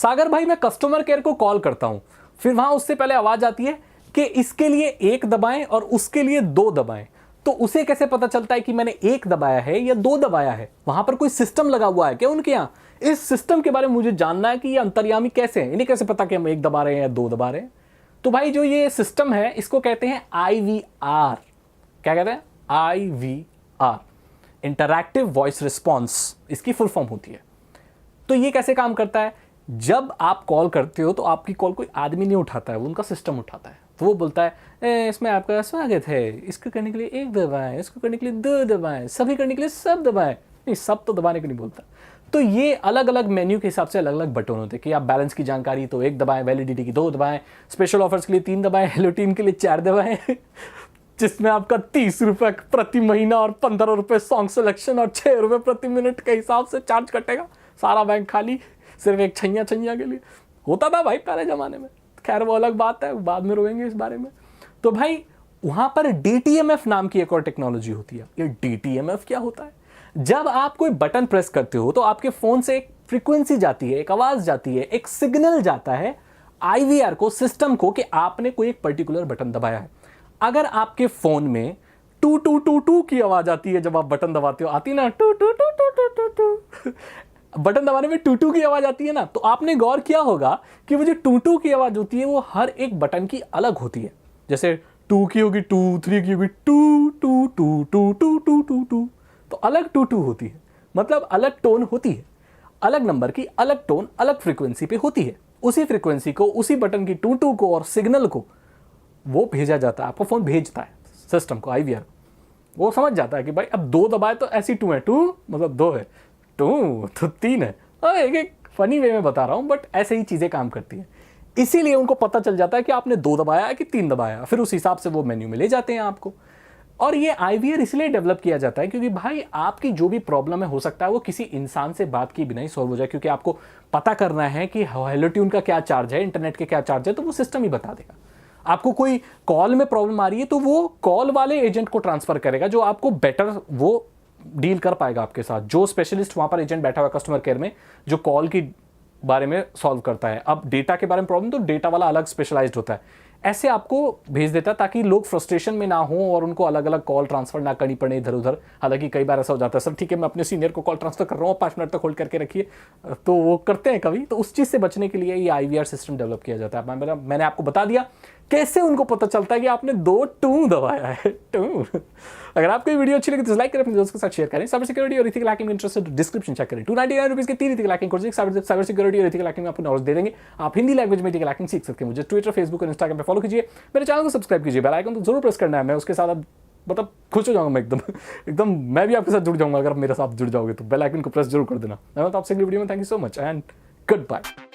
सागर भाई मैं customer care को कॉल करता हूं, फिर वहां उससे पहले आवाज आती है कि इसके लिए 1 दबाएं और उसके लिए 2 दबाएं। तो उसे कैसे पता चलता है कि मैंने 1 दबाया है या 2 दबाया है? वहां पर कोई सिस्टम लगा हुआ है क्या उनके यहाँ? इस सिस्टम के बारे में मुझे जानना है कि ये अंतर्यामी कैसे हैं, इन्हें कैसे पता कि हम 1 दबा रहे हैं या 2 दबा रहे हैं। तो भाई जो ये सिस्टम है इसको कहते हैं IVR। क्या कहते हैं? IVR, इंटरैक्टिव वॉइस रिस्पॉन्स, इसकी फुल फॉर्म होती है। तो ये कैसे काम करता है? जब आप कॉल करते हो तो आपकी कॉल कोई आदमी नहीं उठाता है, वो उनका सिस्टम उठाता है। तो वो बोलता है इसमें आपका स्वागत है, इसको करने के लिए 1 दबाएं, इसको करने के लिए 2 दबाएं, सभी करने के लिए सब दबाएं। नहीं, सब तो दबाने को नहीं बोलता। तो ये अलग अलग मेन्यू के हिसाब से अलग अलग बटन होते हैं कि आप बैलेंस की जानकारी तो 1 दबाएं, वैलिडिटी की 2 दबाएं, स्पेशल ऑफर्स के लिए 3 दबाएं, हेलो टीम के लिए 4 दबाएं जिसमें आपका 30 रुपये प्रति महीना और 15 रुपये सॉन्ग सिलेक्शन और 6 रुपये प्रति मिनट के हिसाब से चार्ज कटेगा। सारा बैंक खाली, सिर्फ एक छैया के लिए। होता था भाई पहले जमाने में, खैर वो अलग बात है, बाद में रोएंगे इस बारे में। तो भाई वहां पर DTMF नाम की एक और टेक्नोलॉजी होती है। ये DTMF क्या होता है? जब आप कोई बटन प्रेस करते हो तो आपके फोन से एक फ्रीक्वेंसी जाती है, एक आवाज जाती है, एक सिग्नल जाता है IVR को, सिस्टम को, कि आपने कोई एक पर्टिकुलर बटन दबाया है। अगर आपके फोन में टू टू टू टू की आवाज आती है, जब आप बटन दबाते हो, आती ना टू टू टू टू टू टू टू, बटन दबाने में टू टू की आवाज आती है ना, तो आपने गौर किया होगा कि वो जो टू टू की आवाज होती है वो हर एक बटन की अलग होती है। जैसे 2 की होगी 2, 3 की होगी 2 2 2 2 2 2 2 2, तो अलग 2 2 होती है, मतलब अलग टोन होती है, अलग नंबर की अलग टोन अलग फ्रीक्वेंसी पे होती है। उसी फ्रीक्वेंसी को, उसी बटन की 2 2 को और सिग्नल को वो भेजा जाता है, आपका फोन भेजता है सिस्टम को, IVR। वो समझ जाता है कि भाई अब 2 दबाए तो ऐसी 2 है, 2 मतलब 2 है, 2 तो 3 है। एक फनी वे में बता रहा हूं, बट ऐसे ही चीजें काम करती हैं। इसीलिए उनको पता चल जाता है कि आपने 2 दबाया है कि 3 दबाया, फिर उस हिसाब से वो मेन्यू में ले जाते हैं आपको। और ये IVR इसलिए डेवलप किया जाता है क्योंकि भाई आपकी जो भी प्रॉब्लम है, हो सकता है वो किसी इंसान से बात की बिना ही सॉल्व हो जाए, क्योंकि आपको पता करना है कि हेलो ट्यून का क्या चार्ज है, इंटरनेट के क्या चार्ज है, तो वो सिस्टम ही बता देगा। आपको कोई कॉल में प्रॉब्लम आ रही है तो वो कॉल वाले एजेंट को ट्रांसफर करेगा, जो आपको बेटर वो डील कर पाएगा आपके साथ, जो स्पेशलिस्ट वहां पर एजेंट बैठा हुआ कस्टमर केयर में, जो कॉल की बारे में सॉल्व करता है। अब डेटा के बारे में प्रॉब्लम तो डेटा वाला अलग स्पेशलाइज्ड होता है, ऐसे आपको भेज देता है ताकि लोग फ्रस्ट्रेशन में ना हो और उनको अलग अलग कॉल ट्रांसफर ना करनी पड़े इधर उधर। हालांकि कई बार ऐसा हो जाता है, सर ठीक है मैं अपने सीनियर को कॉल ट्रांसफर कर रहा हूँ, 5 मिनट तक होल्ड करके रखिए, तो वो करते हैं कभी। तो उस चीज़ से बचने के लिए ये IVR सिस्टम डेवलप किया जाता है। मैंने आपको बता दिया कैसे उनको पता चलता है कि आपने 2 टू दबाया है, टू। अगर आपको ये वीडियो अच्छी लगी तो लाइक करें, अपने दोस्तों के साथ शेयर करें। साइबर सिक्योरिटी और एथिकल हैकिंग में इंटरेस्टेड डिस्क्रिप्शन चेक करें। 299 रुपीज़ के 3 ethical hacking courses cyber security और एथिकल हैकिंग में आपको नॉलेज दे देंगे। आप हिंदी लैंग्वेज में एथिकल हैकिंग सीख सकते हैं। मुझे ट्विटर, फेसबुक और इंस्टाग्राम पे फॉलो कीजिए, मेरे चैनल को सब्सक्राइब कीजिए, बेल आइकन तो जरूर प्रेस करना है। मैं उसके साथ अब मतलब खुश हो जाऊंगा मैं एकदम मैं भी आपके साथ जुड़ जाऊंगा अगर आप मेरे साथ जुड़ जाओगे तो। बेल आइकन को प्रेस जरूर कर देना। मैं तो आपसे अगली वीडियो में, thank you so much and good bye.